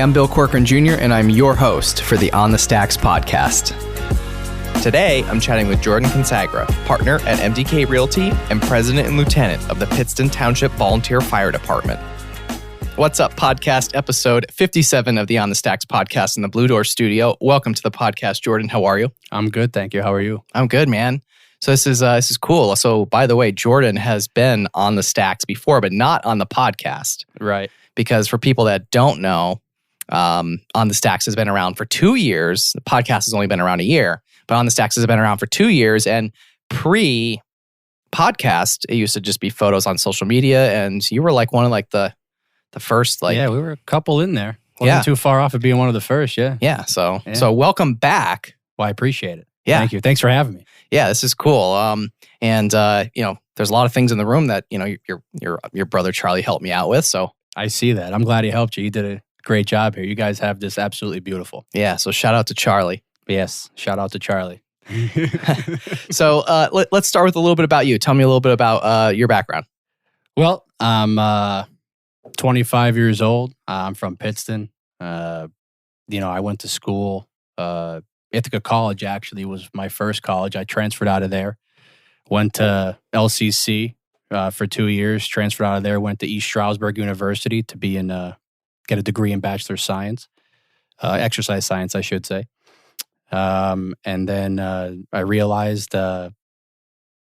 I'm Bill Corcoran Jr., and I'm your host for the On the Stacks podcast. Today, I'm chatting with Jordan Consagra, partner at MDK Realty and president and lieutenant of the Pittston Township Volunteer Fire Department. What's up, podcast episode 57 of the On the Stacks podcast in the Blue Door studio. Welcome to the podcast, Jordan. How are you? I'm good, thank you. How are you? I'm good, man. So this is cool. So by the way, Jordan has been on the Stacks before, but not on the podcast. Right. Because for people that don't know, On the Stacks has been around for 2 years. The podcast has only been around a year, but On the Stacks has been around for 2 years. And pre-podcast, it used to just be photos on social media, and you were like one of like the first. Yeah, we were a couple in there. Wasn't too far off of being one of the first. Yeah. So welcome back. Well, I appreciate it. Yeah. Thank you. Thanks for having me. Yeah, this is cool. There's a lot of things in the room that your brother Charlie helped me out with. So I see that. I'm glad he helped you. You did a great job here. You guys have this absolutely beautiful. Yeah. So shout out to Charlie. Yes. Shout out to Charlie. So let's start with a little bit about you. Tell me a little bit about your background. Well, I'm 25 years old. I'm from Pittston. I went to school. Ithaca College actually was my first college. I transferred out of there. Went to LCC for 2 years. Transferred out of there. Went to East Stroudsburg University to be get a degree in Bachelor of Science, exercise science, I should say. And then I realized, I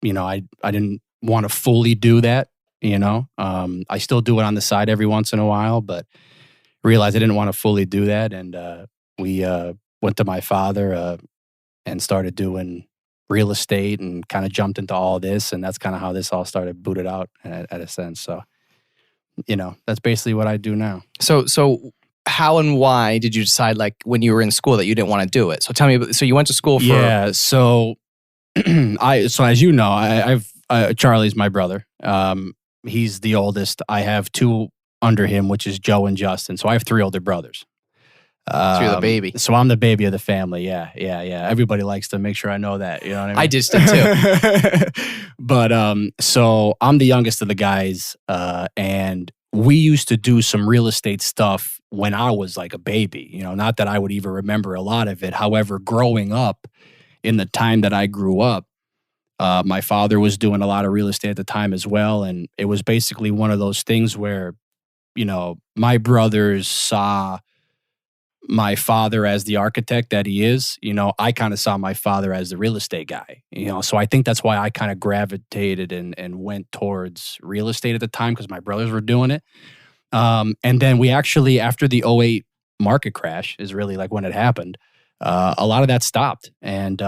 didn't want to fully do that. I still do it on the side every once in a while, but realized I didn't want to fully do that. And we went to my father and started doing real estate and kind of jumped into all this. And that's kind of how this all started booted out at a sense. So, that's basically what I do now. So how and why did you decide, like, when you were in school that you didn't want to do it? So tell me, so you went to school for... Yeah, so as you know, I've Charlie's my brother. He's the oldest. I have two under him, which is Joe and Justin. So I have three older brothers. So you're the baby. So I'm the baby of the family. Yeah. Everybody likes to make sure I know that. You know what I mean? I just did too. But so I'm the youngest of the guys, and we used to do some real estate stuff when I was like a baby. Not that I would even remember a lot of it. However, growing up, in the time that I grew up, my father was doing a lot of real estate at the time as well, and it was basically one of those things where, my brothers saw my father as the architect that he is. I kind of saw my father as the real estate guy. So I think that's why I kind of gravitated and went towards real estate at the time, because my brothers were doing it. And then we actually, after the '08 market crash is really like when it happened, a lot of that stopped. And,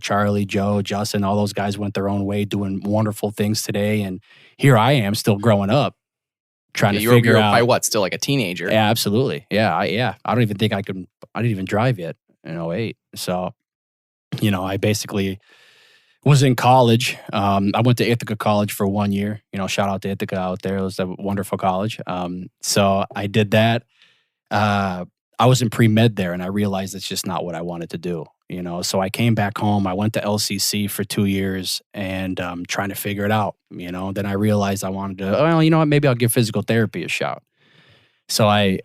Charlie, Joe, Justin, all those guys went their own way, doing wonderful things today. And here I am still growing up, trying to figure out. By what? Still like a teenager? Yeah, absolutely. Yeah. I don't even think I didn't even drive yet in '08. So, I basically was in college. I went to Ithaca College for 1 year. Shout out to Ithaca out there. It was a wonderful college. So I did that. I was in pre-med there, and I realized it's just not what I wanted to do, So I came back home. I went to LCC for 2 years and trying to figure it out, Then I realized I wanted to, maybe I'll give physical therapy a shot. So I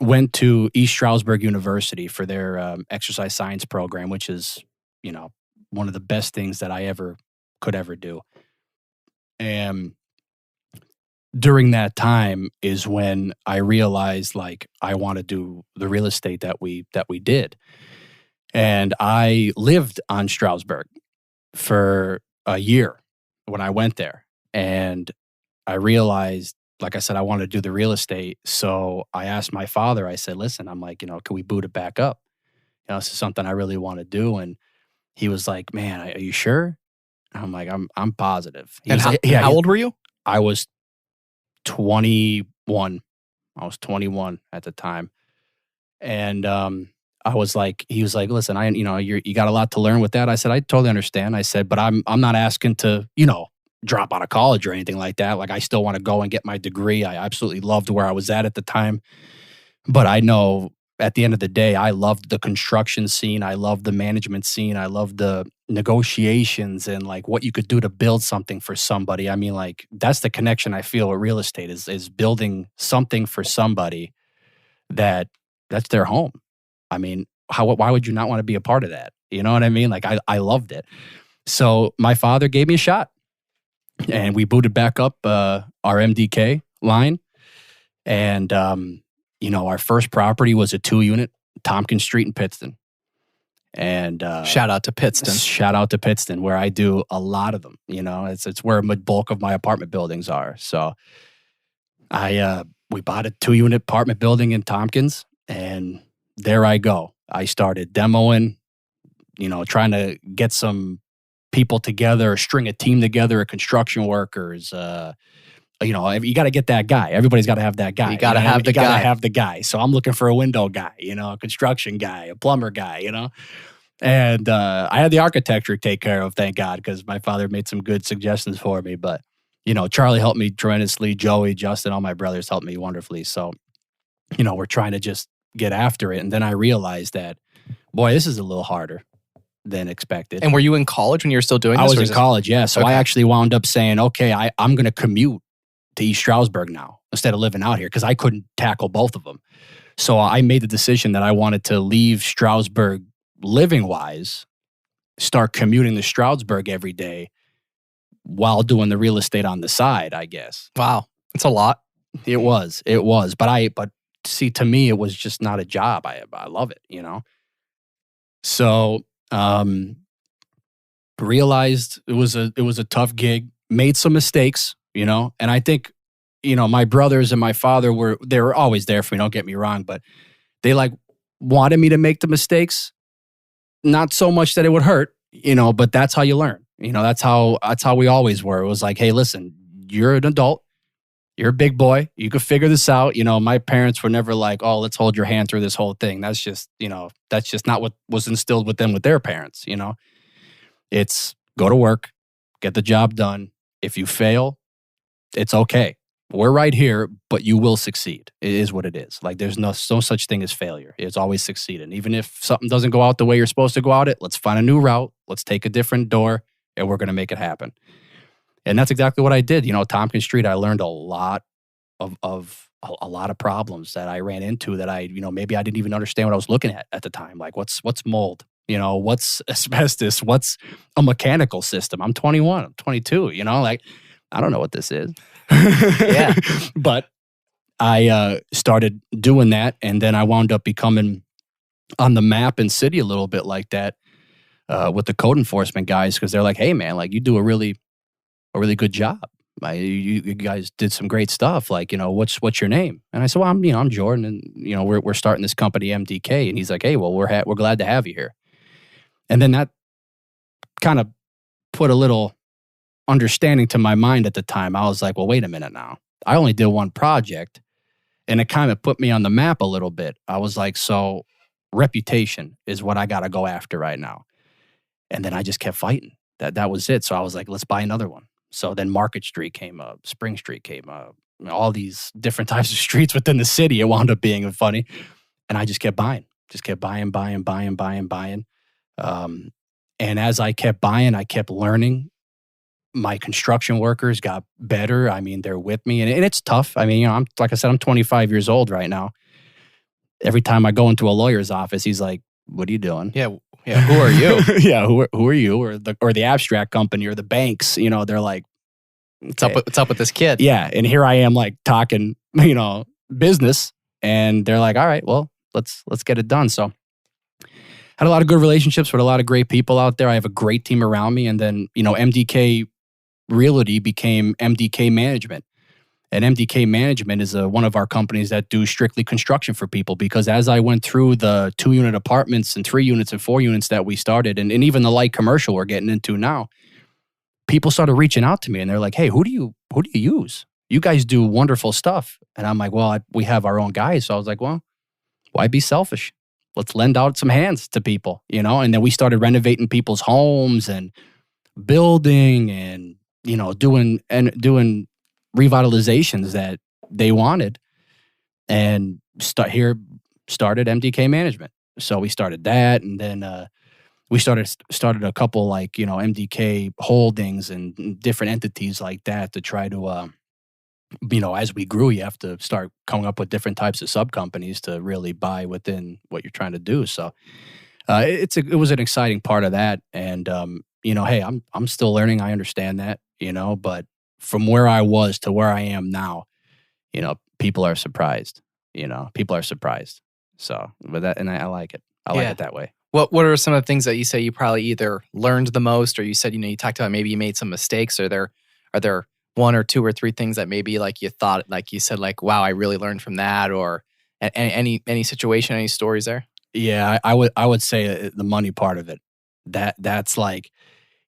went to East Stroudsburg University for their exercise science program, which is, one of the best things that I could ever do. And during that time is when I realized, like, I want to do the real estate that we did. And I lived on Stroudsburg for a year when I went there. And I realized, like I said, I wanted to do the real estate. So I asked my father, I said, listen, I'm like, can we boot it back up? This is something I really want to do. And he was like, man, are you sure? And I'm like, I'm positive. How old were you? I was 21. I was 21 at the time. And he was like, listen, you got a lot to learn with that. I said, I totally understand. I said, but I'm not asking to, drop out of college or anything like that. Like, I still want to go and get my degree. I absolutely loved where I was at the time. But I know at the end of the day, I loved the construction scene. I loved the management scene. I loved the negotiations and like what you could do to build something for somebody. I mean, like, that's the connection I feel with real estate is building something for somebody that's their home. I mean, why would you not want to be a part of that? You know what I mean? Like I loved it. So my father gave me a shot, and we booted back up our MDK line. And, our first property was a 2-unit, Tompkins Street in Pittston. And shout out to Pittston. Shout out to Pittston, where I do a lot of them. It's where the bulk of my apartment buildings are. So we bought a 2-unit apartment building in Tompkins, and there I go. I started demoing, trying to get some people together, string a team together of construction workers. You got to get that guy. Everybody's got to have that guy. You got to have the guy. You got to have the guy. So I'm looking for a window guy, a construction guy, a plumber guy, And I had the architecture to take care of, thank God, because my father made some good suggestions for me. But, Charlie helped me tremendously. Joey, Justin, all my brothers helped me wonderfully. So, we're trying to just get after it. And then I realized that, boy, this is a little harder than expected. And were you in college when you were still doing this? I was in college, yeah. So I actually wound up saying, okay, I'm going to commute to East Stroudsburg now instead of living out here, because I couldn't tackle both of them. So I made the decision that I wanted to leave Stroudsburg living-wise, start commuting to Stroudsburg every day while doing the real estate on the side, I guess. Wow. It's a lot. It was. But see, to me, it was just not a job. I love it, So realized it was a tough gig, made some mistakes, and I think, my brothers and my father they were always there for me, don't get me wrong, but they wanted me to make the mistakes, not so much that it would hurt, but that's how you learn. That's how we always were. It was like, hey, listen, you're an adult, you're a big boy, you could figure this out. My parents were never like, oh, let's hold your hand through this whole thing. That's just not what was instilled with them with their parents. It's go to work, get the job done. If you fail, it's okay. We're right here, but you will succeed. It is what it is. Like there's no such thing as failure. It's always succeeding. Even if something doesn't go out the way you're supposed to go out it, let's find a new route. Let's take a different door, and we're going to make it happen. And that's exactly what I did. Tompkins Street, I learned a lot of a lot of problems that I ran into that maybe I didn't even understand what I was looking at the time. Like what's mold? What's asbestos? What's a mechanical system? I'm 21, I'm 22, I don't know what this is. Yeah. But I started doing that, and then I wound up becoming on the map in city a little bit like that with the code enforcement guys, because they're like, hey man, like you do a really good job. You guys did some great stuff. Like, what's your name? And I said, well, I'm Jordan, and we're starting this company MDK. And he's like, hey, well, we're glad to have you here. And then that kind of put a little understanding to my mind at the time. I was like, well, wait a minute now. I only did one project, and it kind of put me on the map a little bit. I was like, so reputation is what I got to go after right now. And then I just kept fighting. That was it. So I was like, let's buy another one. So then Market Street came up, Spring Street came up, all these different types of streets within the city. It wound up being funny. And I just kept buying. And as I kept buying, I kept learning. My construction workers got better. I mean, they're with me. And it's tough. I mean, I'm 25 years old right now. Every time I go into a lawyer's office, he's like, what are you doing? Yeah. Who are you? Yeah. Who are you? Or the abstract company or the banks, they're like, what's up with this kid? Yeah. And here I am like talking, business, and they're like, all right, well, let's get it done. So had a lot of good relationships with a lot of great people out there. I have a great team around me. And then, MDK Realty became MDK Management. And MDK Management is one of our companies that do strictly construction for people, because as I went through the 2-unit apartments and 3 units and 4 units that we started, and even the light commercial we're getting into now, people started reaching out to me and they're like, hey, who do you use? You guys do wonderful stuff. And I'm like, well, we have our own guys. So I was like, well, why be selfish? Let's lend out some hands to people, And then we started renovating people's homes and building and, doing revitalizations that they wanted, and started MDK Management. So we started that, and then we started a couple MDK holdings and different entities like that to try to as we grew, you have to start coming up with different types of sub companies to really buy within what you're trying to do. So it was an exciting part of that. And hey, I'm still learning. I understand that, but from where I was to where I am now, people are surprised. People are surprised. So, but that, and I like it. I like it that way. What are some of the things that you say you probably either learned the most, or you said, you talked about maybe you made some mistakes? Are there one or two or three things that maybe like you thought, like you said, like, wow, I really learned from that, or any situation, any stories there? Yeah, I would say the money part of it. That's like,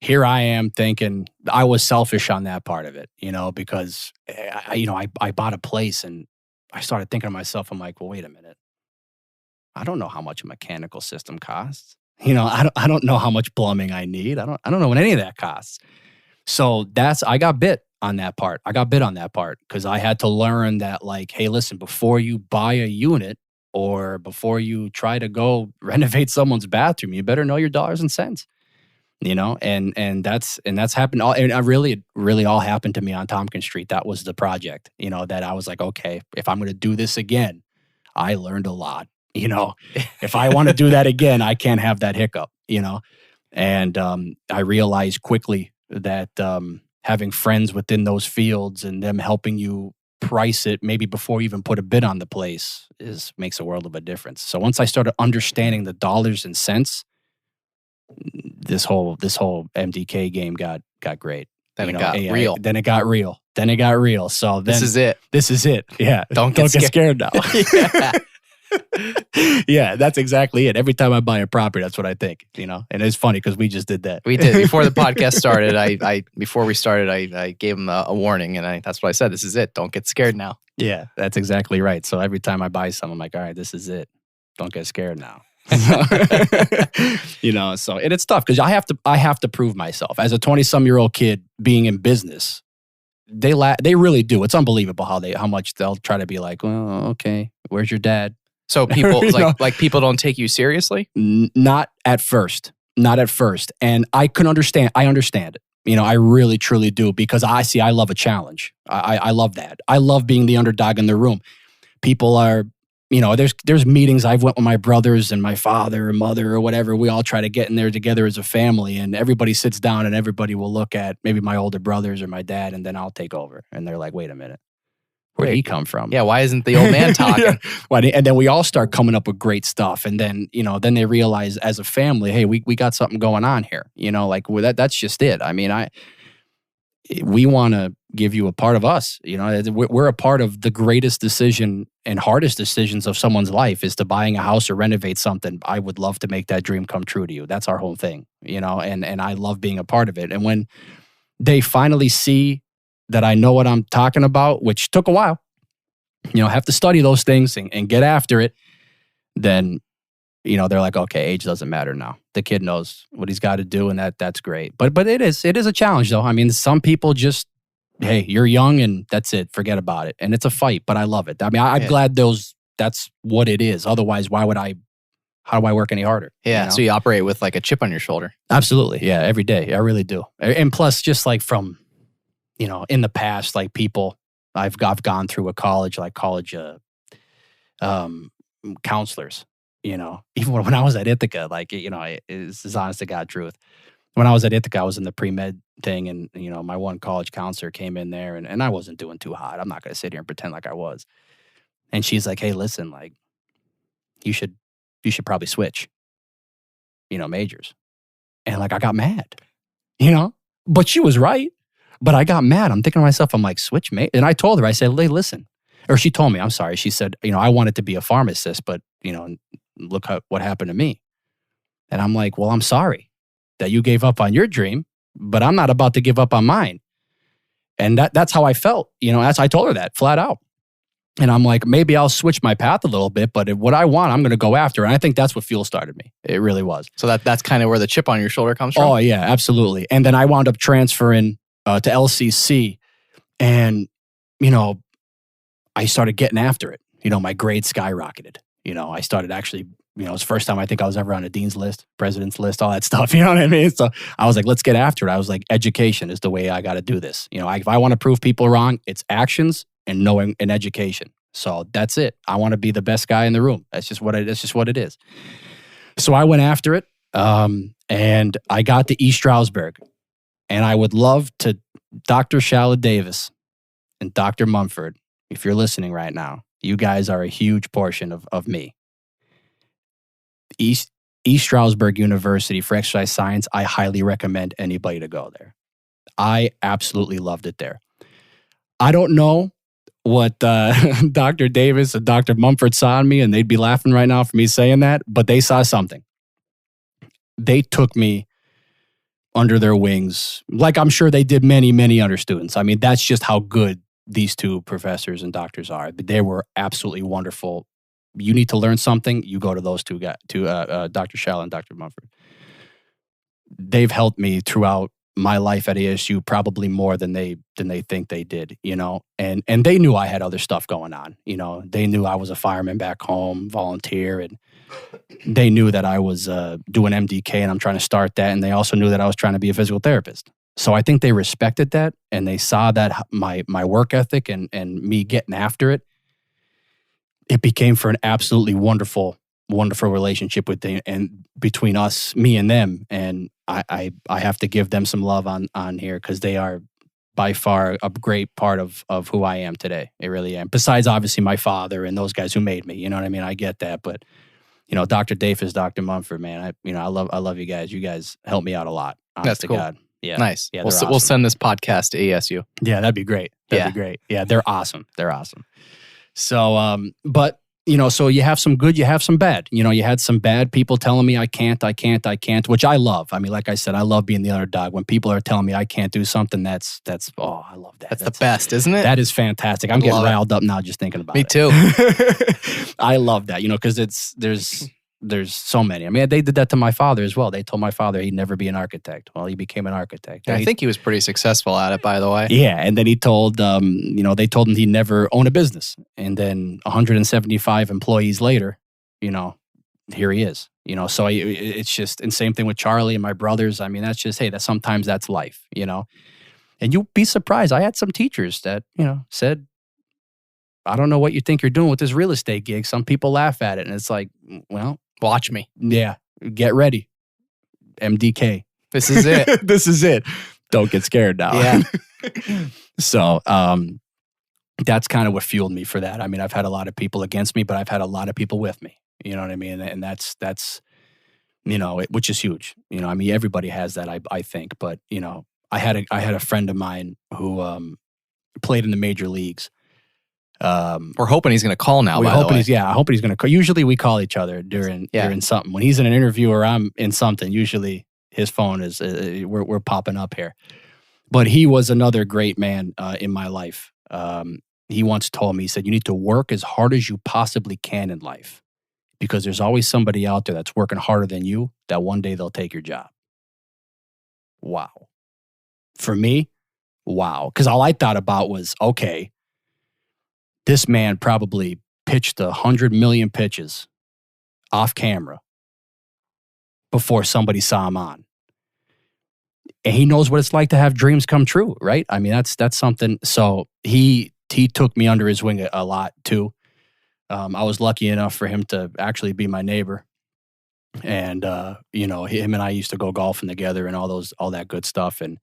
here I am thinking I was selfish on that part of it, because I bought a place and I started thinking to myself, I'm like, well, wait a minute. I don't know how much a mechanical system costs. I don't know how much plumbing I need. I don't know what any of that costs. So I got bit on that part. Because I had to learn that, like, hey, listen, before you buy a unit or before you try to go renovate someone's bathroom, you better know your dollars and cents. And that's happened all, and it really all happened to me on Tompkins Street. That was the project, that I was like, okay, if I'm going to do this again, I learned a lot. If I want to do that again, I can't have that hiccup, and I realized quickly that having friends within those fields and them helping you price it maybe before you even put a bid on the place makes a world of a difference. So once I started understanding the dollars and cents, this whole MDK game got great. Then it got real. Then it got real. So then This is it. Yeah. Don't get scared now. Yeah. Yeah, that's exactly it. Every time I buy a property, that's what I think, and it's funny because we just did that. We did. Before the podcast started, I gave him a warning, and that's what I said. This is it. Don't get scared now. Yeah, that's exactly right. So every time I buy something, I'm like, all right, this is it. Don't get scared now. So and it's tough because I have to prove myself as a 20-some-year-old kid being in business. They really do. It's unbelievable how much they'll try to be like, well, okay, where's your dad? So people like people don't take you seriously? Not at first. And I understand it. I really, truly do, because I love a challenge. I love that. I love being the underdog in the room. People are, there's meetings I've went with my brothers and my father or mother or whatever. We all try to get in there together as a family, and everybody sits down and everybody will look at maybe my older brothers or my dad, and then I'll take over. And they're like, wait a minute. Where'd he come from? Yeah, why isn't the old man talking? And then we all start coming up with great stuff. And then, then they realize as a family, hey, we got something going on here. That's just it. I mean, we want to give you a part of us. We're a part of the greatest decision and hardest decisions of someone's life is to buying a house or renovate something. I would love to make that dream come true to you. That's our whole thing, and I love being a part of it. And when they finally see that I know what I'm talking about, which took a while, have to study those things and get after it, then, they're like, okay, age doesn't matter now. The kid knows what he's got to do, and that's great. But it is a challenge, though. I mean, some people just, hey, you're young and that's it, forget about it. And it's a fight, but I love it. I mean, I'm glad that's what it is. Otherwise, how do I work any harder? Yeah, so you operate with like a chip on your shoulder. Absolutely, yeah, every day. I really do. And plus, just like from, in the past, like people, I've gone through college counselors, even when I was at Ithaca, like, it's honest to God truth. When I was at Ithaca, I was in the pre-med thing, and, my one college counselor came in there, and I wasn't doing too hot. I'm not going to sit here and pretend like I was. And she's like, hey, listen, like, you should probably switch, majors. And like, I got mad, but she was right. But I got mad. I'm thinking to myself, I'm like, switch mate. And I told her, I said, hey, listen. Or she told me, I'm sorry. She said, I wanted to be a pharmacist, but, look what happened to me. And I'm like, well, I'm sorry that you gave up on your dream, but I'm not about to give up on mine. And that's how I felt. I told her that flat out. And I'm like, maybe I'll switch my path a little bit, but what I want, I'm going to go after. And I think that's what fuel started me. It really was. So that's kind of where the chip on your shoulder comes from? Oh, yeah, absolutely. And then I wound up transferring to LCC, and, I started getting after it. My grades skyrocketed. I started actually, it was the first time I think I was ever on a dean's list, president's list, all that stuff. You know what I mean? So I was like, let's get after it. I was like, education is the way I got to do this. If I want to prove people wrong, it's actions and knowing and education. So that's it. I want to be the best guy in the room. That's just what it is. So I went after it, and I got to East Stroudsburg. And I would love to, Dr. Shala Davis and Dr. Mumford, if you're listening right now, you guys are a huge portion of me. East Stroudsburg University for exercise science, I highly recommend anybody to go there. I absolutely loved it there. I don't know what Dr. Davis and Dr. Mumford saw in me, and they'd be laughing right now for me saying that, but they saw something. They took me under their wings, like I'm sure they did many, many other students. I mean, that's just how good these two professors and doctors are. They were absolutely wonderful. You need to learn something, you go to those two guys, Dr. Shala and Dr. Mumford. They've helped me throughout my life at ASU probably more than they think they did, you know. And they knew I had other stuff going on, you know. They knew I was a fireman back home, volunteer, and they knew that I was doing MDK and I'm trying to start that. And they also knew that I was trying to be a physical therapist. So I think they respected that, and they saw that my work ethic and me getting after it. It became for an absolutely wonderful relationship between us, me and them. And I have to give them some love on here, because they are by far a great part of who I am today. It really am. Besides obviously my father and those guys who made me, you know what I mean? I get that, but you know, Dr. Davis, Dr. Mumford, man, I love you guys. You guys help me out a lot. Honest to cool. God. Yeah. Nice. Yeah, We'll send this podcast to ASU. Yeah, that'd be great. That'd be great. Yeah, they're awesome. So, but you know, so you have some good, you have some bad. You know, you had some bad people telling me I can't, which I love. I mean, like I said, I love being the underdog. When people are telling me I can't do something, that's I love that. That's the best, isn't it? That is fantastic. I'm getting riled up now just thinking about it. Me too. I love that, you know, because there's so many. I mean, they did that to my father as well. They told my father he'd never be an architect. Well, he became an architect. I think he was pretty successful at it, by the way. Yeah, and then he told, you know, they told him he'd never own a business. And then 175 employees later, you know, here he is. You know, so it's just, and same thing with Charlie and my brothers. I mean, that's just, hey, sometimes that's life, you know. And you'd be surprised. I had some teachers that, you know, said, I don't know what you think you're doing with this real estate gig. Some people laugh at it, and it's like, well, watch me. Yeah, get ready. MDK. This is it. This is it. Don't get scared now. Yeah. So that's kind of what fueled me for that. I mean, I've had a lot of people against me, but I've had a lot of people with me. You know what I mean? And that's you know, which is huge. You know, I mean, everybody has that, I think. But you know, I had a friend of mine who played in the major leagues. We're hoping he's going to call now. I'm hoping he's going to call. Usually we call each other during something. When he's in an interview or I'm in something, usually his phone is we're popping up here. But he was another great man in my life. He once told me, he said, you need to work as hard as you possibly can in life, because there's always somebody out there that's working harder than you, that one day they'll take your job. Wow. For me, wow. Because all I thought about was, okay, this man probably pitched 100 million pitches off camera before somebody saw him on. And he knows what it's like to have dreams come true, right? I mean, that's something. So he took me under his wing a lot too. I was lucky enough for him to actually be my neighbor. And, you know, him and I used to go golfing together and all that good stuff. And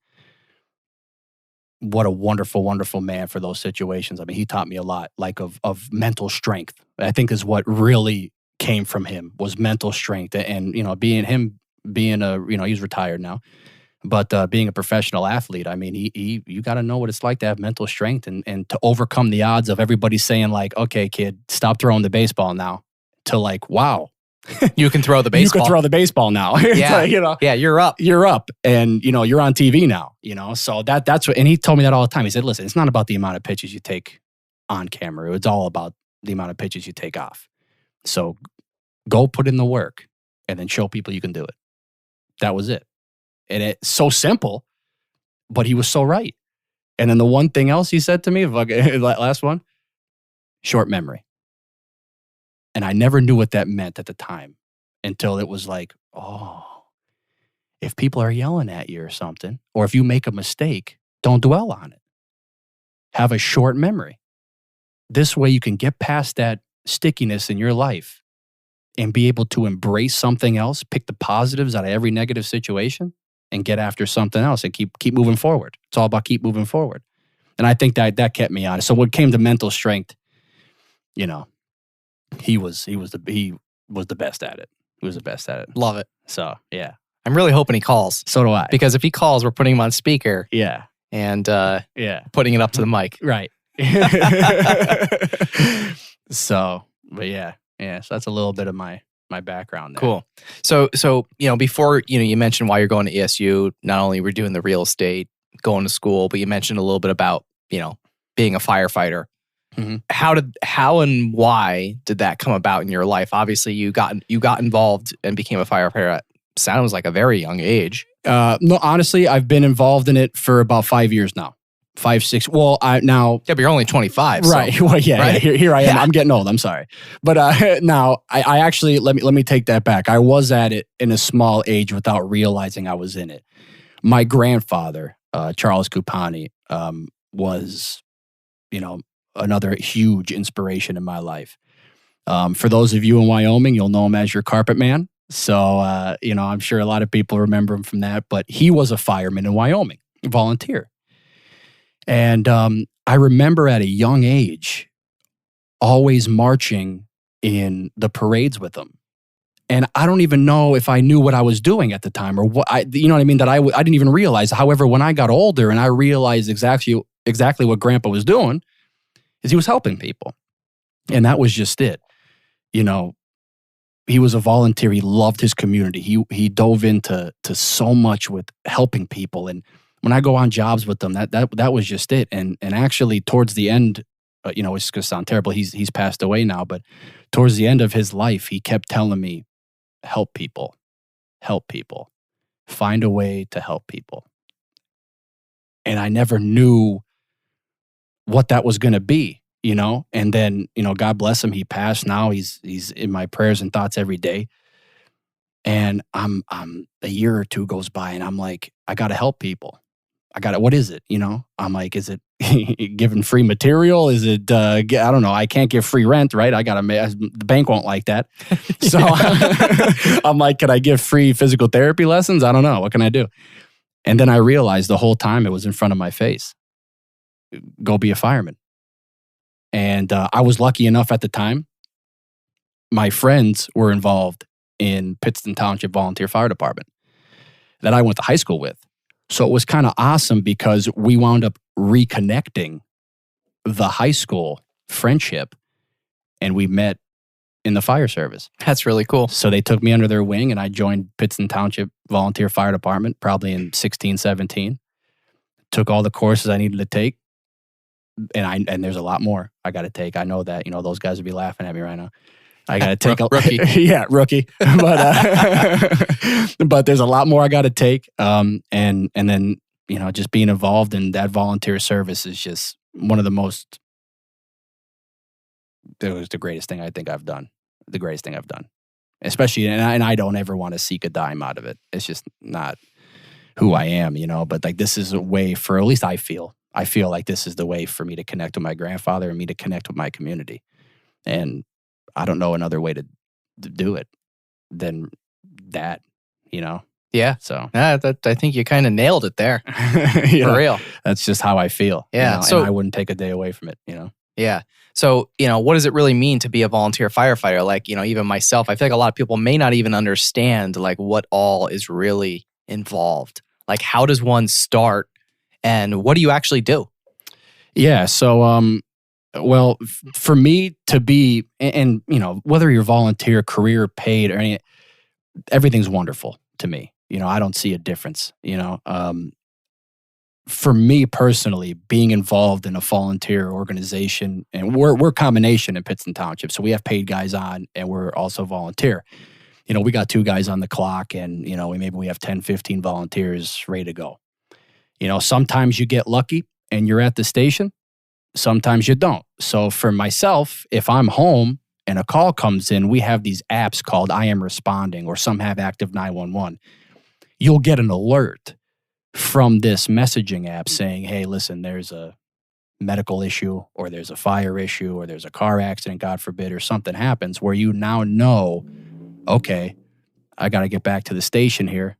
what a wonderful, wonderful man for those situations. I mean, he taught me a lot, like of mental strength. I think is what really came from him, was mental strength. And, you know, being you know, he's retired now, but being a professional athlete, I mean, you got to know what it's like to have mental strength and to overcome the odds of everybody saying like, okay, kid, stop throwing the baseball now, to like, wow. You can throw the baseball. You can throw the baseball now. Yeah. Like, you know, yeah, you're up. You're up. And, you know, you're on TV now, you know. So that's what, and he told me that all the time. He said, listen, it's not about the amount of pitches you take on camera. It's all about the amount of pitches you take off. So go put in the work and then show people you can do it. That was it. And it's so simple, but he was so right. And then the one thing else he said to me, last one, short memory. And I never knew what that meant at the time until it was like, oh, if people are yelling at you or something, or if you make a mistake, don't dwell on it. Have a short memory. this way you can get past that stickiness in your life and be able to embrace something else, pick the positives out of every negative situation and get after something else and keep moving forward. It's all about keep moving forward. And I think that kept me honest. So when it came to mental strength, you know, he was the best at it. He was the best at it. Love it. So, yeah. I'm really hoping he calls. So do I. Because if he calls, we're putting him on speaker. Yeah. And putting it up to the mic. Right. So, but yeah. So that's a little bit of my background there. Cool. So before, you mentioned why you're going to ESU, not only we're doing the real estate, going to school, but you mentioned a little bit about, being a firefighter. Mm-hmm. How and why did that come about in your life? Obviously, you got involved and became a firefighter at sounds like a very young age. No, honestly, I've been involved in it for about 5 years now. 5, 6. Well, now. Yeah, but you're only 25. Right. So, well, yeah. right? Yeah, here I am. Yeah. I'm getting old. I'm sorry. But now I actually let me take that back. I was at it in a small age without realizing I was in it. My grandfather, Charles Kupani, was, another huge inspiration in my life. For those of you in Wyoming, you'll know him as your carpet man. So, I'm sure a lot of people remember him from that. But he was a fireman in Wyoming, volunteer. And I remember at a young age always marching in the parades with him. And I don't even know if I knew what I was doing at the time or what you know what I mean? That I didn't even realize. However, when I got older and I realized exactly what Grandpa was doing, is he was helping people. And that was just it. He was a volunteer. He loved his community. He dove into so much with helping people. And when I go on jobs with them, that was just it. And actually towards the end, it's going to sound terrible. He's passed away now, but towards the end of his life, he kept telling me, help people, find a way to help people. And I never knew what that was going to be, and then, God bless him. He passed now. He's in my prayers and thoughts every day. And I'm a year or two goes by and I'm like, I got to help people. What is it? I'm like, is it giving free material? Is it, I don't know. I can't give free rent, right? The bank won't like that. So I'm like, can I give free physical therapy lessons? I don't know. What can I do? And then I realized the whole time it was in front of my face. Go be a fireman. And I was lucky enough at the time. My friends were involved in Pittston Township Volunteer Fire Department that I went to high school with. So it was kind of awesome because we wound up reconnecting the high school friendship and we met in the fire service. That's really cool. So they took me under their wing and I joined Pittston Township Volunteer Fire Department probably in 16, 17. Took all the courses I needed to take. And there's a lot more I got to take. I know that, those guys would be laughing at me right now. I got to take rookie. Yeah, rookie. But there's a lot more I got to take. And then, just being involved in that volunteer service is just one of it was the greatest thing I think I've done. The greatest thing I've done. Especially, and I don't ever want to seek a dime out of it. It's just not who I am, but like this is a way for, at least I feel like this is the way for me to connect with my grandfather and me to connect with my community. And I don't know another way to do it than that, Yeah. So I think you kind of nailed it there. For real. That's just how I feel. Yeah. So and I wouldn't take a day away from it, Yeah. So, what does it really mean to be a volunteer firefighter? Like, even myself, I feel like a lot of people may not even understand like what all is really involved. Like, how does one start and what do you actually do? Yeah. So, well, for me to be, and whether you're volunteer, career, paid, or any, everything's wonderful to me. I don't see a difference. For me personally, being involved in a volunteer organization, and we're a combination in Pittston Township, so we have paid guys on, and we're also volunteer. We got 2 guys on the clock, and maybe we have 10, 15 volunteers ready to go. Sometimes you get lucky and you're at the station. Sometimes you don't. So for myself, if I'm home and a call comes in, we have these apps called I Am Responding, or some have Active 911. You'll get an alert from this messaging app saying, hey, listen, there's a medical issue, or there's a fire issue, or there's a car accident, God forbid, or something happens where you now know, okay, I got to get back to the station here,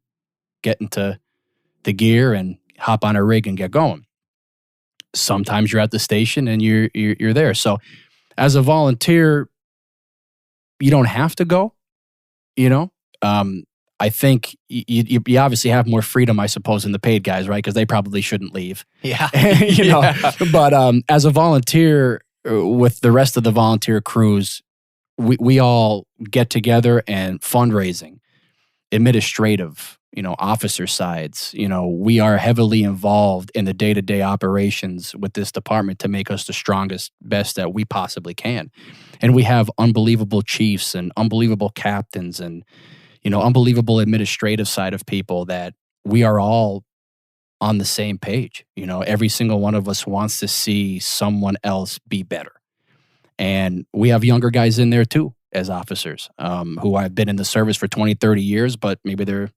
get into the gear and hop on a rig and get going. Sometimes you're at the station and you're there. So as a volunteer, you don't have to go, you know. I think you obviously have more freedom, I suppose, than the paid guys, right? Because they probably shouldn't leave. Yeah. you know. Yeah. But as a volunteer, with the rest of the volunteer crews, we all get together and fundraising, administrative, officer sides. We are heavily involved in the day-to-day operations with this department to make us the strongest, best that we possibly can. And we have unbelievable chiefs and unbelievable captains and unbelievable administrative side of people that we are all on the same page. Every single one of us wants to see someone else be better. And we have younger guys in there too as officers who have been in the service for 20, 30 years, but maybe they're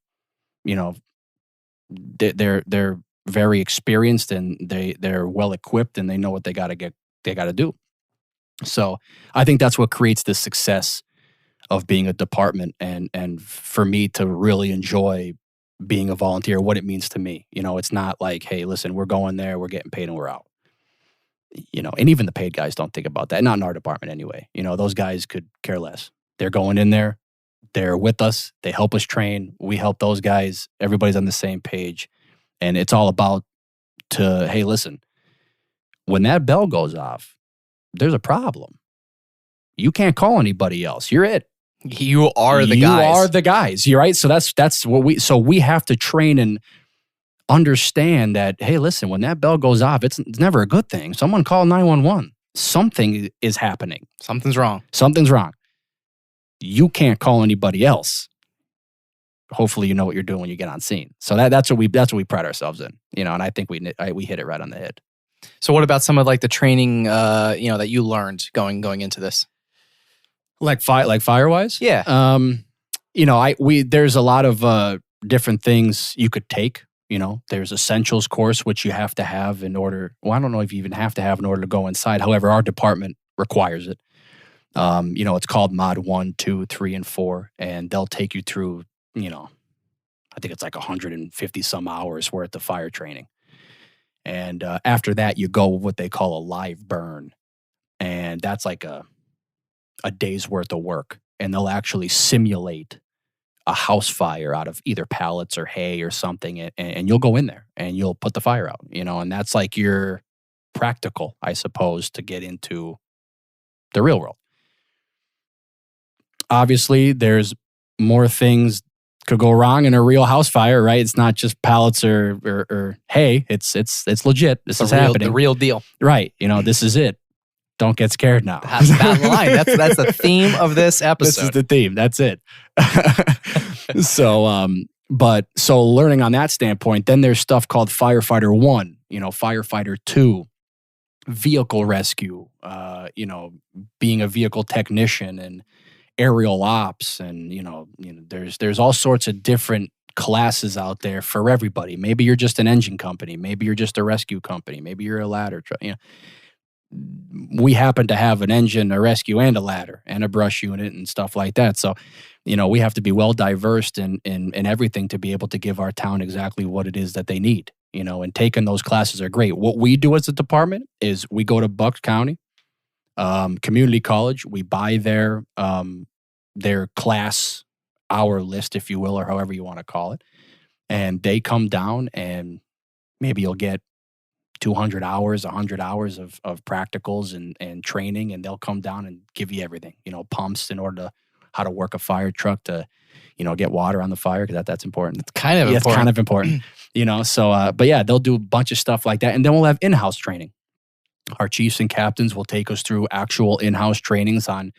very experienced and they're well equipped and they know what they got to do. So I think that's what creates the success of being a department and for me to really enjoy being a volunteer, what it means to me. It's not like, hey, listen, we're going there, we're getting paid and we're out. And even the paid guys don't think about that. Not in our department anyway. Those guys could care less. They're going in there, they're with us, they help us train, we help those guys, everybody's on the same page. And it's all about hey, listen, when that bell goes off, there's a problem. You can't call anybody else. You're it. You are the guys. You are the guys. You're right. So that's what we have to train and understand that, hey, listen, when that bell goes off, it's never a good thing. Someone call 911. Something is happening. Something's wrong. Something's wrong. You can't call anybody else. Hopefully you know what you're doing when you get on scene. So that's what we pride ourselves in. And I think we hit it right on the head. So what about some of like the training that you learned going into this? Like Firewise? Yeah. There's a lot of different things you could take. There's essentials course, which you have to have in order. Well, I don't know if you even have to have in order to go inside. However, our department requires it. It's called Mod 1, 2, 3, and 4, and they'll take you through, I think it's like 150 some hours worth of fire training. And after that, you go what they call a live burn. And that's like a day's worth of work. And they'll actually simulate a house fire out of either pallets or hay or something. And you'll go in there and you'll put the fire out, and that's like your practical, I suppose, to get into the real world. Obviously, there's more things could go wrong in a real house fire, right? It's not just pallets or hay. It's legit. This is happening. The real deal. Right. This is it. Don't get scared now. That's that line. That's the theme of this episode. This is the theme. That's it. So learning on that standpoint, then there's stuff called Firefighter 1, Firefighter 2, vehicle rescue, being a vehicle technician and aerial ops. And, there's all sorts of different classes out there for everybody. Maybe you're just an engine company. Maybe you're just a rescue company. Maybe you're a ladder truck, We happen to have an engine, a rescue, and a ladder, and a brush unit and stuff like that. So, we have to be well diversed in everything to be able to give our town exactly what it is that they need. And taking those classes are great. What we do as a department is we go to Bucks County Community College. We buy their class hour list, if you will, or however you want to call it, and they come down and maybe you'll get 200 hours, 100 hours of practicals and training, and they'll come down and give you everything, pumps in order to how to work a fire truck to, get water on the fire, because that's important. It's kind of important. It's kind of important, so, but yeah, they'll do a bunch of stuff like that. And then we'll have in-house training. Our chiefs and captains will take us through actual in-house trainings on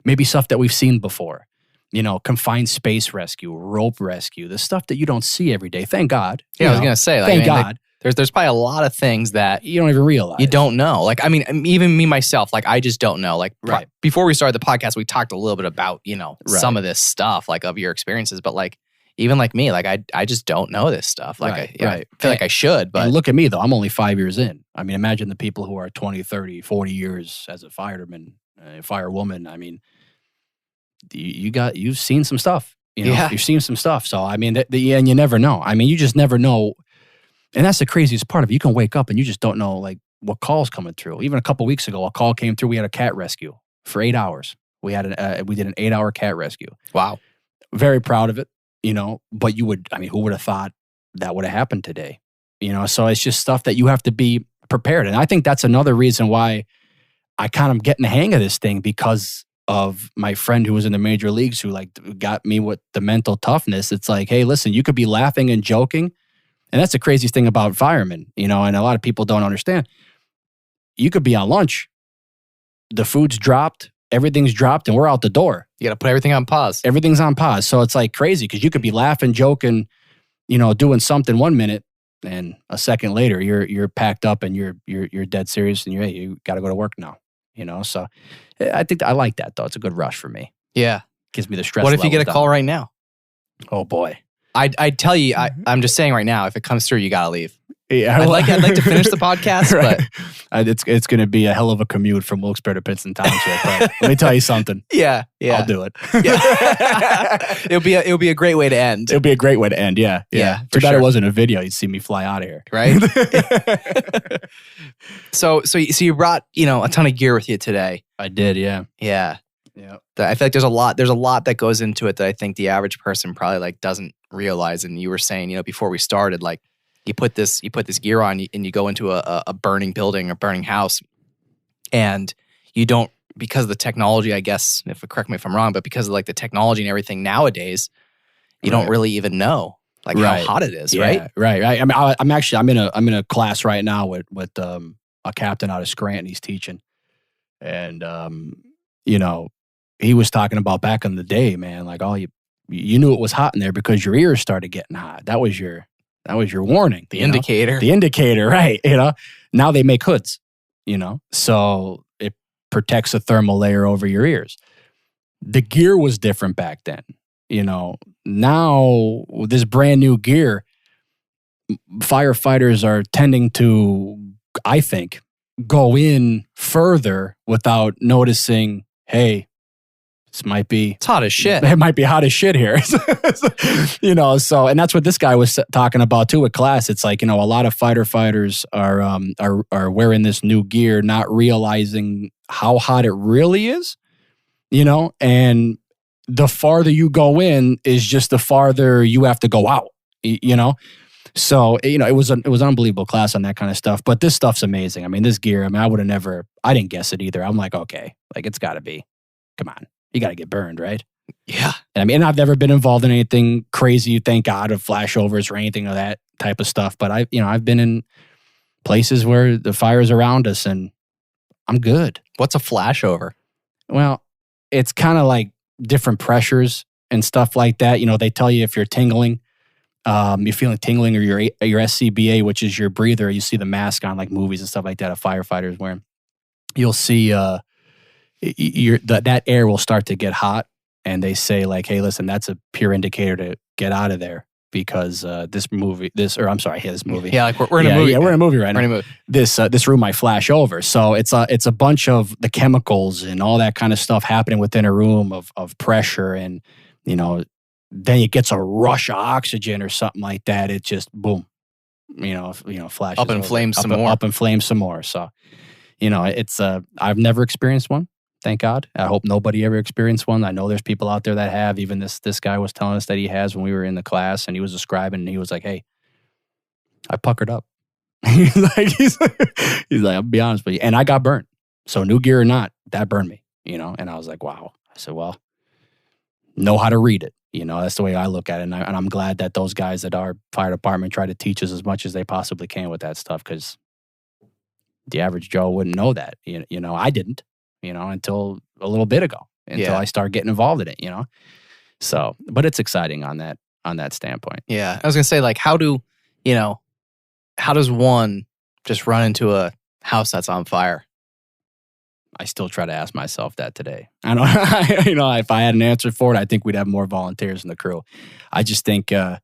maybe stuff that we've seen before, confined space rescue, rope rescue, the stuff that you don't see every day. Thank God. Yeah, I was going to say, thank God. There's probably a lot of things that you don't even realize. You don't know. Like, I mean, even me myself, like, I just don't know. Like, right. Before we started the podcast, we talked a little bit about, Right. some of this stuff, like, of your experiences. But, like, even like me, like I just don't know this stuff. Like I feel like I should, but and look at me though. I'm only 5 years in. I mean, imagine the people who are 20, 30, 40 years as a fireman, firewoman. I mean, you've seen some stuff. You've seen some stuff. So I mean, and you never know. I mean, you just never know. And that's the craziest part of it. You can wake up and you just don't know what call's coming through. Even a couple weeks ago, a call came through. We had a cat rescue for 8 hours. We did an 8-hour cat rescue. Wow. Very proud of it, but who would have thought that would have happened today? So it's just stuff that you have to be prepared. And I think that's another reason why I kind of getting the hang of this thing, because of my friend who was in the major leagues who got me with the mental toughness. It's like, hey, listen, you could be laughing and joking. And that's the craziest thing about firemen, and a lot of people don't understand. You could be on lunch, the food's dropped, everything's dropped, and we're out the door. You got to put everything on pause. Everything's on pause. So it's like crazy because you could be laughing, joking, doing something 1 minute, and a second later you're packed up and you're dead serious and you got to go to work now. So I think I like that though. It's a good rush for me. Yeah, gives me the stress. What if you get a call right now? Oh boy, I'd tell you. I'm just saying right now. If it comes through, you got to leave. Yeah, I'd like to finish the podcast, right. but it's going to be a hell of a commute from Wilkes-barre to Pittston Township. But let me tell you something. Yeah, I'll do it. Yeah. It'll be a great way to end. It'll be a great way to end. Yeah. Too bad it wasn't a video. You'd see me fly out of here, right? So you brought a ton of gear with you today. I did. Yeah. Yeah. I feel like there's a lot that goes into it that I think the average person probably doesn't realize. And you were saying, before we started, you put this gear on and you go into a burning building or burning house, and you don't, because of the technology, I guess, correct me if I'm wrong, but because of the technology and everything nowadays, you don't really even know how hot it is, right? Right. I mean, I'm in a class right now with a captain out of Scranton. He's teaching, and he was talking about back in the day, man. You knew it was hot in there because your ears started getting hot. That was your warning. The indicator. The indicator, right. Now they make hoods, so it protects a thermal layer over your ears. The gear was different back then. Now this brand new gear, firefighters are tending to, I think, go in further without noticing, hey, it's hot as shit. It might be hot as shit here. So, and that's what this guy was talking about too with class. It's a lot of firefighters are wearing this new gear, not realizing how hot it really is, and the farther you go in is just the farther you have to go out, So, it was an unbelievable class on that kind of stuff, but this stuff's amazing. I mean, this gear, I didn't guess it either. I'm like, okay, it's gotta be, come on. You got to get burned, right? Yeah. And I've never been involved in anything crazy, thank God, of flashovers or anything of that type of stuff. But I've been in places where the fire's around us and I'm good. What's a flashover? Well, it's kind of like different pressures and stuff like that. They tell you if you're tingling, you're feeling tingling, or your SCBA, which is your breather. You see the mask on movies and stuff like that a firefighter's wearing. You'll see that air will start to get hot, and they say hey, listen, that's a pure indicator to get out of there because this movie. Yeah, we're in a movie. Yeah, we're in a movie right now. We're in a movie. This room might flash over. So it's a bunch of the chemicals and all that kind of stuff happening within a room of pressure, and then it gets a rush of oxygen or something like that. It just boom, flashes up in flames some more. Up in flames some more. So it's I've never experienced one. Thank God. I hope nobody ever experienced one. I know there's people out there that have. Even this guy was telling us that he has when we were in the class, and he was describing, and he was like, hey, I puckered up. he's like, I'll be honest with you. And I got burnt. So new gear or not, that burned me, and I was like, wow. I said, well, know how to read it. That's the way I look at it. And I'm glad that those guys at our fire department try to teach us as much as they possibly can with that stuff, because the average Joe wouldn't know that. I didn't. Until a little bit ago, I started getting involved in it, So, but it's exciting on that standpoint. Yeah. I was going to say, how does one just run into a house that's on fire? I still try to ask myself that today. I don't, if I had an answer for it, I think we'd have more volunteers in the crew. I just think, how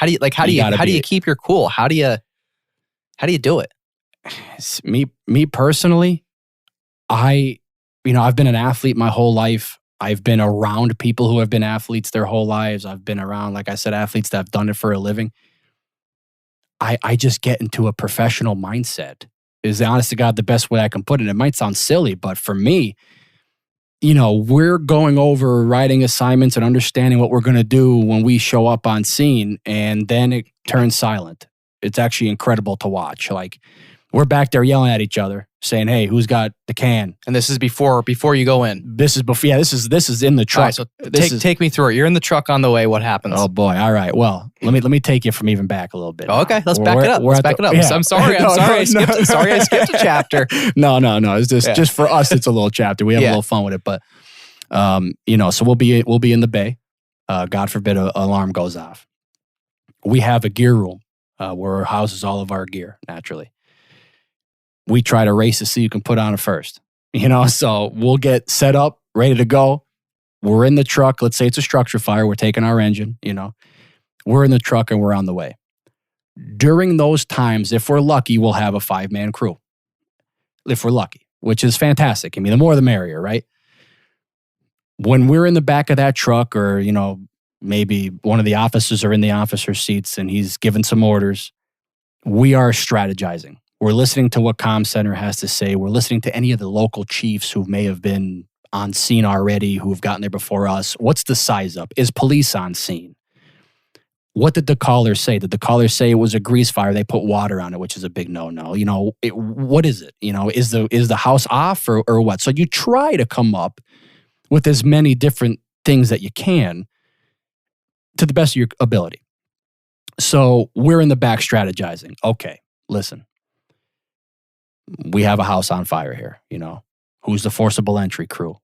do you keep your cool? How do you do it? Me personally, I've been an athlete my whole life. I've been around people who have been athletes their whole lives. I've been around, like I said, athletes that have done it for a living. I just get into a professional mindset. Is the honest to God the best way I can put it. It might sound silly, but for me, we're going over writing assignments and understanding what we're going to do when we show up on scene, and then it turns silent. It's actually incredible to watch. Like, we're back there yelling at each other, saying, "Hey, who's got the can?" And this is before you go in. This is before. Yeah, this is in the truck. Right, so take me through it. You're in the truck on the way. What happens? Oh boy! All right. Well, let me take you from even back a little bit. Oh, okay, let's back it up. Yeah. I'm sorry. I skipped a chapter. No. It's just for us. It's a little chapter. We have a little fun with it, but so we'll be in the bay. God forbid an alarm goes off. We have a gear room where it houses all of our gear. Naturally, we try to race to see who can put on it first. So we'll get set up, ready to go. We're in the truck. Let's say it's a structure fire. We're taking our engine. We're in the truck and we're on the way. During those times, if we're lucky, we'll have a 5-man crew. If we're lucky, which is fantastic. I mean, the more the merrier, right? When we're in the back of that truck, or maybe one of the officers are in the officer seats and he's giving some orders, we are strategizing. We're listening to what comm center has to say. We're listening to any of the local chiefs who may have been on scene already, who have gotten there before us. What's the size up? Is police on scene? What did the caller say? Did the caller say it was a grease fire? They put water on it, which is a big no-no. What is it? Is the house off or what? So you try to come up with as many different things that you can to the best of your ability. So we're in the back strategizing. Okay, listen. We have a house on fire here, Who's the forcible entry crew?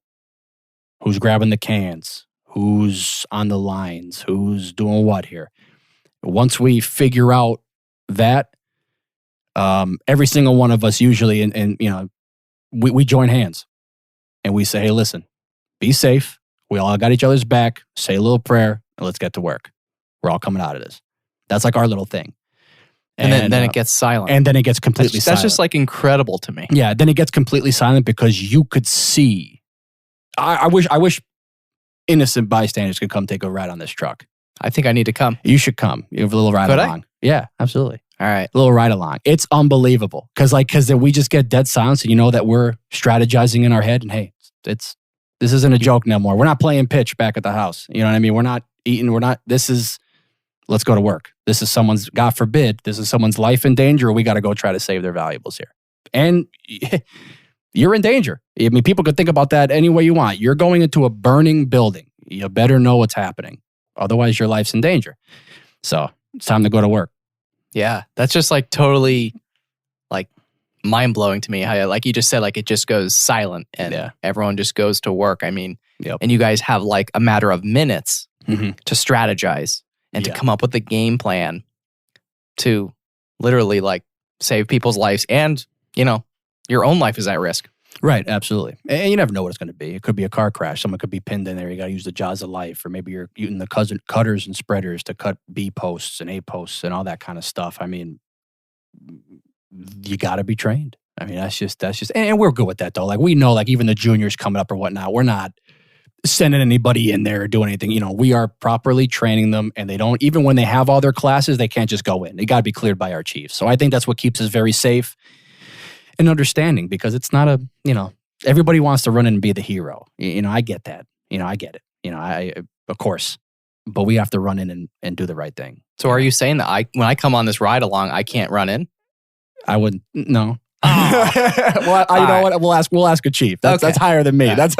Who's grabbing the cans? Who's on the lines? Who's doing what here? Once we figure out that, every single one of us usually, we join hands. And we say, hey, listen, be safe. We all got each other's back. Say a little prayer, and let's get to work. We're all coming out of this. That's like our little thing. And then it gets silent. And then it gets completely silent. That's just like incredible to me. Yeah, then it gets completely silent because you could see. I wish innocent bystanders could come take a ride on this truck. I think I need to come. You should come. You have a little ride along. Yeah, absolutely. All right. A little ride along. It's unbelievable. Because then we just get dead silence and that we're strategizing in our head. And hey, this isn't a joke no more. We're not playing pitch back at the house. You know what I mean? We're not eating. Let's go to work. This is someone's, God forbid, this is someone's life in danger. We got to go try to save their valuables here. And you're in danger. I mean, people could think about that any way you want. You're going into a burning building. You better know what's happening. Otherwise, your life's in danger. So it's time to go to work. Yeah, that's just like totally like mind-blowing to me. How, like you just said, like it just goes silent and everyone just goes to work. I mean, and you guys have like a matter of minutes to strategize. And to come up with a game plan to literally like save people's lives and, your own life is at risk. Right, absolutely. And you never know what it's going to be. It could be a car crash. Someone could be pinned in there. You got to use the jaws of life. Or maybe you're using the cutters and spreaders to cut B posts and A posts and all that kind of stuff. I mean, you got to be trained. I mean, that's just, and we're good with that though. Like we know, like even the juniors coming up or whatnot, we're not sending anybody in there or doing anything. We are properly training them, and they don't, even when they have all their classes, they can't just go in. They got to be cleared by our chiefs. So I think that's what keeps us very safe and understanding, because it's not everybody wants to run in and be the hero. I get that. I get it. I of course, but we have to run in and do the right thing. So are you saying that when I come on this ride along, I can't run in? I wouldn't. No. Well, you know what? We'll ask a chief. That's higher than me. Yeah. That's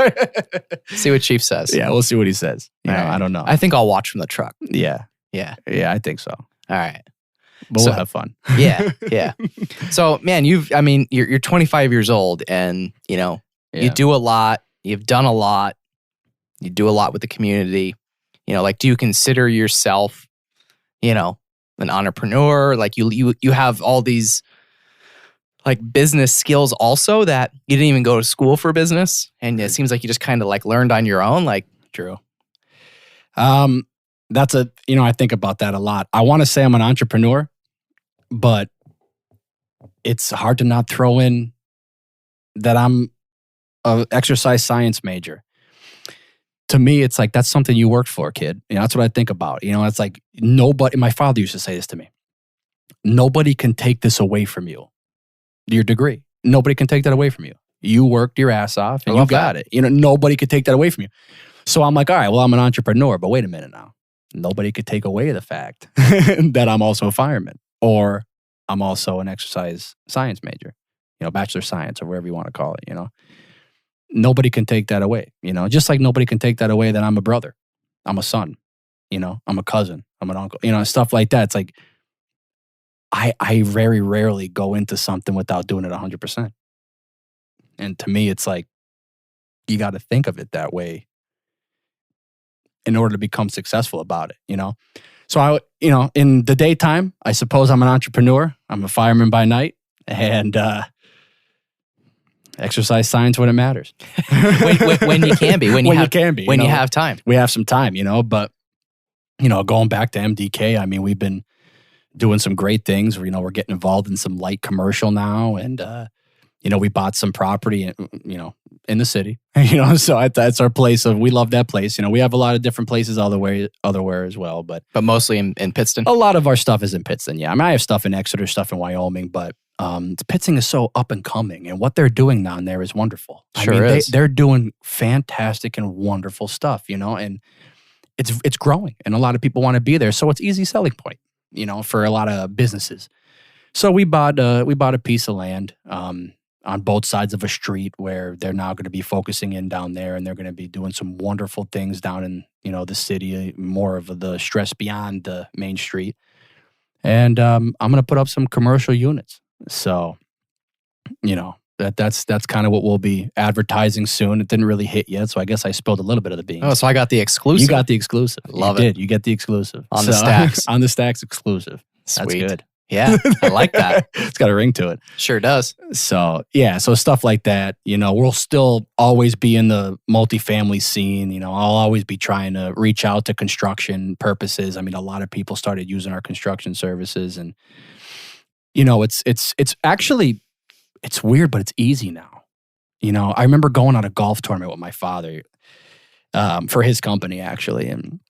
see what chief says. Yeah, we'll see what he says. I don't know. I think I'll watch from the truck. Yeah, I think so. All right, but we'll have fun. Yeah. So, man, you're 25 years old, and you do a lot. You've done a lot. You do a lot with the community. Like, do you consider yourself, an entrepreneur? Like you have all these like business skills also that you didn't even go to school for business, and it seems like you just kind of like learned on your own? Like, True. That's I think about that a lot. I want to say I'm an entrepreneur, but it's hard to not throw in that I'm an exercise science major. To me, it's like, that's something you worked for, kid. That's what I think about. It's like my father used to say this to me. Nobody can take this away from you. Your degree. Nobody can take that away from you. You worked your ass off and you got it. Nobody could take that away from you. So I'm like, all right, well, I'm an entrepreneur, but wait a minute now. Nobody could take away the fact that I'm also a fireman, or I'm also an exercise science major, bachelor of science, or whatever you want to call it, Nobody can take that away, just like nobody can take that away that I'm a brother, I'm a son, I'm a cousin, I'm an uncle, stuff like that. It's like, I very rarely go into something without doing it 100%. And to me, it's like, you got to think of it that way in order to become successful about it, So in the daytime, I suppose I'm an entrepreneur. I'm a fireman by night, and exercise science when it matters. when you can be, when you have time. We have some time, but going back to MDK, I mean, we've been doing some great things. We're getting involved in some light commercial now, and we bought some property, in the city. So that's our place. We love that place. We have a lot of different places otherwhere as well, but mostly in Pittston. A lot of our stuff is in Pittston. Yeah, I mean, I have stuff in Exeter, stuff in Wyoming, but Pittston is so up and coming, and what they're doing down there is wonderful. Sure is. They're doing fantastic and wonderful stuff. And it's growing, and a lot of people want to be there. So it's easy selling point, for a lot of businesses. So we bought a piece of land on both sides of a street where they're now going to be focusing in down there, and they're going to be doing some wonderful things down in, the city, more of the stress beyond the main street. And I'm going to put up some commercial units. So, that's kind of what we'll be advertising soon. It didn't really hit yet, so I guess I spilled a little bit of the beans. Oh, so I got the exclusive. You got the exclusive. Love it. You get the exclusive. On the stacks. On the stacks exclusive. Sweet. That's good. Yeah, I like that. It's got a ring to it. Sure does. So, yeah, so stuff like that, we'll still always be in the multifamily scene. I'll always be trying to reach out to construction purposes. I mean, a lot of people started using our construction services, and, it's actually, it's weird, but it's easy now. I remember going on a golf tournament with my father for his company, actually, and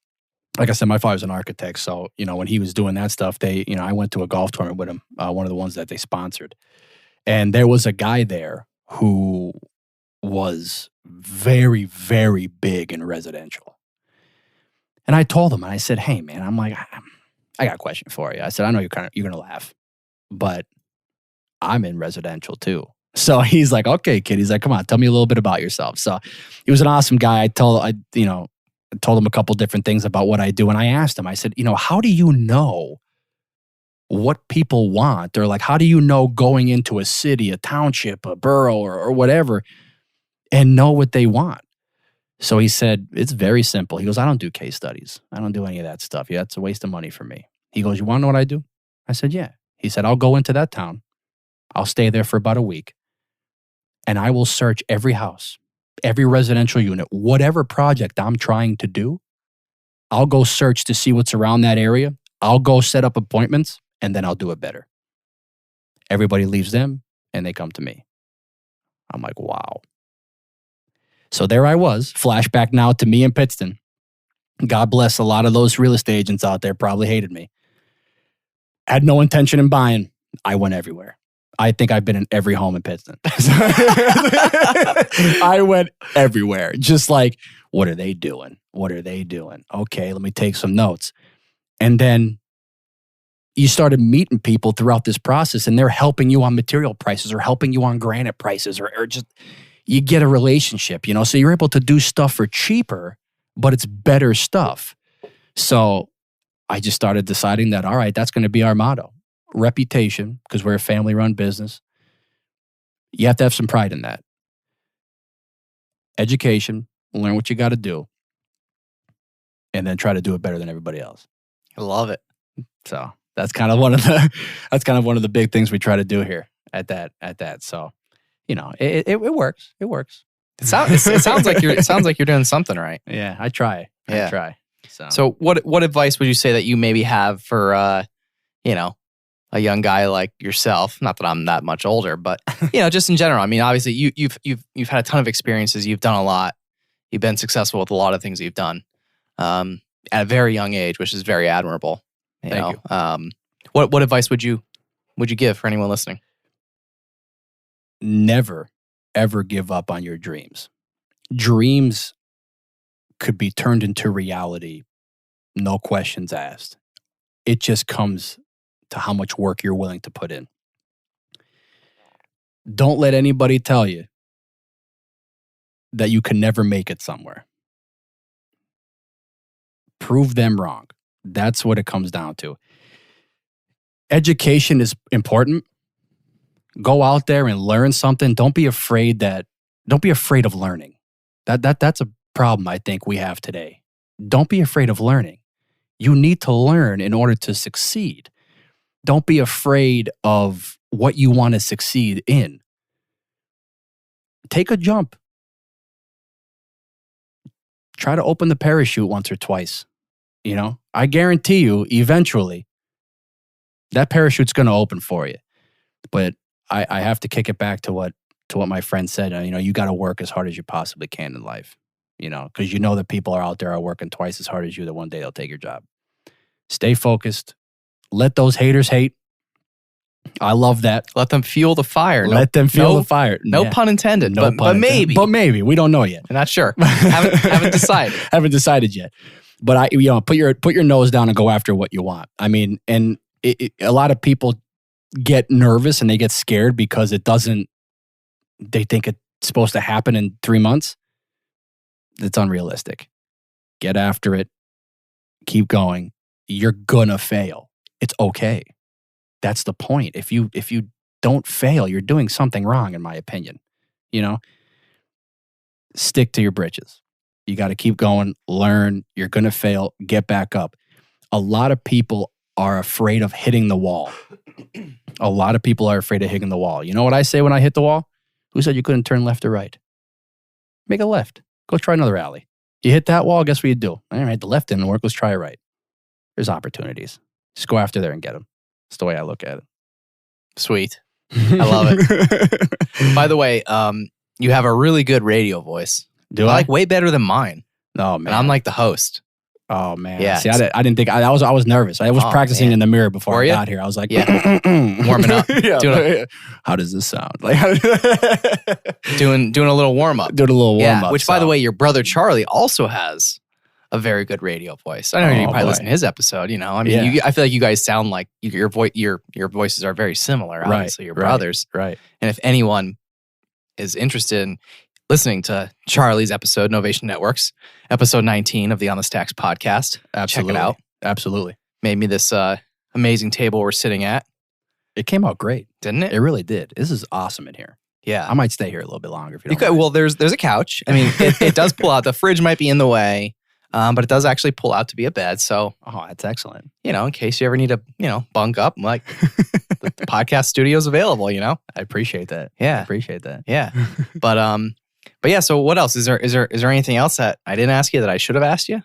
like I said, my father's an architect, so, when he was doing that stuff, I went to a golf tournament with him, one of the ones that they sponsored. And there was a guy there who was very, very big in residential. And I told him, and I said, hey, man, I'm like, I got a question for you. I said, I know you're going to laugh, but I'm in residential too. So he's like, okay, kid. He's like, come on, tell me a little bit about yourself. So he was an awesome guy. I told him a couple different things about what I do. And I asked him, I said, how do you know what people want? Or like, how do you know going into a city, a township, a borough, or whatever, and know what they want? So he said, it's very simple. He goes, I don't do case studies. I don't do any of that stuff. Yeah, it's a waste of money for me. He goes, you want to know what I do? I said, yeah. He said, I'll go into that town. I'll stay there for about a week. And I will search every house, every residential unit, whatever project I'm trying to do. I'll go search to see what's around that area. I'll go set up appointments, and then I'll do it better. Everybody leaves them, and they come to me. I'm like, wow. So there I was, flashback now to me in Pittston. God bless, a lot of those real estate agents out there probably hated me. Had no intention in buying. I went everywhere. I think I've been in every home in Pittston. I went everywhere. Just like, what are they doing? What are they doing? Okay, let me take some notes. And then you started meeting people throughout this process, and they're helping you on material prices or helping you on granite prices, or just you get a relationship, so you're able to do stuff for cheaper, but it's better stuff. So I just started deciding that, all right, that's going to be our motto. Reputation, because we're a family-run business. You have to have some pride in that. Education, learn what you got to do, and then try to do it better than everybody else. I love it. So that's kind of one of the big things we try to do here. at that. So, it works. It works. It sounds like you're doing something right. Yeah, I try. Yeah. I try. So what advice would you say that you maybe have for a young guy like yourself? Not that I'm that much older, but just in general. I mean, obviously you've had a ton of experiences. You've done a lot. You've been successful with a lot of things you've done at a very young age, which is very admirable. Thank you. What advice would you give for anyone listening? Never, ever give up on your dreams. Dreams could be turned into reality, no questions asked. It just comes to how much work you're willing to put in. Don't let anybody tell you that you can never make it somewhere. Prove them wrong. That's what it comes down to. Education is important. Go out there and learn something. Don't be afraid of learning. That's a problem I think we have today. Don't be afraid of learning. You need to learn in order to succeed. Don't be afraid of what you want to succeed in. Take a jump. Try to open the parachute once or twice. I guarantee you, eventually, that parachute's going to open for you. But I have to kick it back to what my friend said. You got to work as hard as you possibly can in life. Because that people are out there are working twice as hard as you, that one day they'll take your job. Stay focused. Let those haters hate. I love that. Let them fuel the fire. Let them fuel the fire. No pun intended. No but maybe. But maybe. We don't know yet. I'm not sure. haven't decided. Haven't decided yet. But put your nose down and go after what you want. I mean, and a lot of people get nervous and they get scared because they think it's supposed to happen in 3 months. It's unrealistic. Get after it. Keep going. You're gonna fail. It's okay. That's the point. If you don't fail, you're doing something wrong, in my opinion. Stick to your britches. You got to keep going, learn. You're gonna fail. Get back up. A lot of people are afraid of hitting the wall. A lot of people are afraid of hitting the wall. You know what I say when I hit the wall? Who said you couldn't turn left or right? Make a left. Go try another alley. You hit that wall, guess what you do? All right, the left didn't work. Let's try it right. There's opportunities. Just go after there and get them. That's the way I look at it. Sweet. I love it. By the way, you have a really good radio voice. Do I? Like way better than mine. Oh, man. And I'm like the host. Oh, man. Yeah. See, I didn't think, I was nervous. I was practicing in the mirror before I got here. I was like, warming up. How does this sound? Doing a little warm up. Doing a little warm up. Which, by the way, your brother Charlie also has a very good radio voice. I know you probably listen to his episode. I mean, I feel like you guys sound like your voices are very similar. Obviously, your brothers. Right. And if anyone is interested in listening to Charlie's episode, Novation Networks, episode 19 of the On the Stacks podcast, Absolutely. check it out. Absolutely. Made me this amazing table we're sitting at. It came out great, didn't it? It really did. This is awesome in here. Yeah, I might stay here a little bit longer if you don't mind. Well, there's a couch. I mean, it does pull out. The fridge might be in the way. But it does actually pull out to be a bed. So, that's excellent. In case you ever need to, bunk up, like the podcast studio's available, I appreciate that. Yeah. I appreciate that. Yeah. But yeah, so what else? Is there anything else that I didn't ask you that I should have asked you?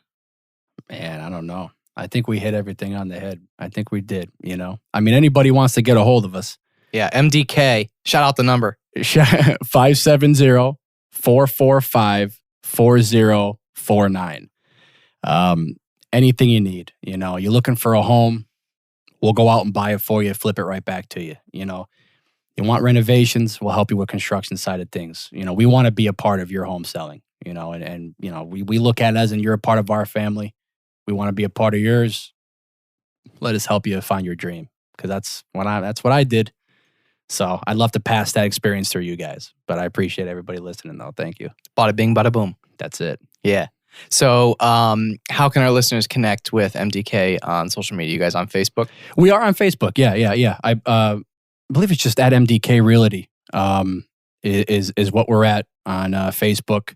Man, I don't know. I think we hit everything on the head. I think we did, I mean, anybody wants to get a hold of us. Yeah, MDK. Shout out the number. 570-445-4049. Anything you need, you're looking for a home, we'll go out and buy it for you, flip it right back to you. You want renovations, we'll help you with construction side of things. We want to be a part of your home selling, and we look at it as in you're a part of our family. We want to be a part of yours. Let us help you find your dream, because that's what I did. So I'd love to pass that experience through you guys, but I appreciate everybody listening though. Thank you. Bada bing, bada boom. That's it. Yeah. So, how can our listeners connect with MDK on social media? You guys on Facebook? We are on Facebook. Yeah. I believe it's just at MDK Realty. Is what we're at on Facebook.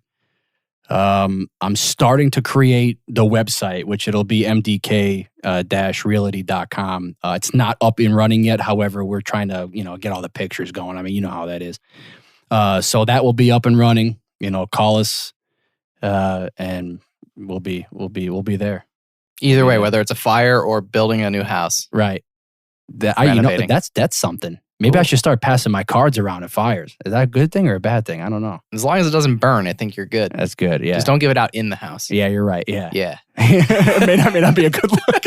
I'm starting to create the website, which it'll be mdk-realty.com. It's not up and running yet. However, we're trying to, get all the pictures going. I mean, you know how that is. So that will be up and running. Call us, and we'll be there. Either way, whether it's a fire or building a new house. Right. That's something. Maybe I should start passing my cards around at fires. Is that a good thing or a bad thing? I don't know. As long as it doesn't burn, I think you're good. That's good, yeah. Just don't give it out in the house. Yeah, you're right, yeah. Yeah. It may not be a good look.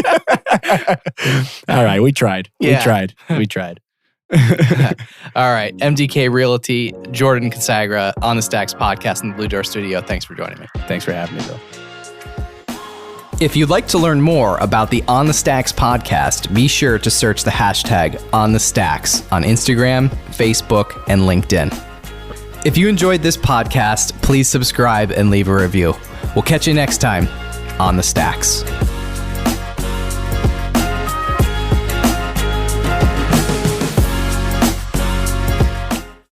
All right, we tried. Yeah. We tried. All right, MDK Realty, Jordan Consagra on the Stacks podcast in the Blue Door Studio. Thanks for joining me. Thanks for having me, Bill. If you'd like to learn more about the On the Stacks podcast, be sure to search the hashtag On the Stacks on Instagram, Facebook, and LinkedIn. If you enjoyed this podcast, please subscribe and leave a review. We'll catch you next time on the Stacks.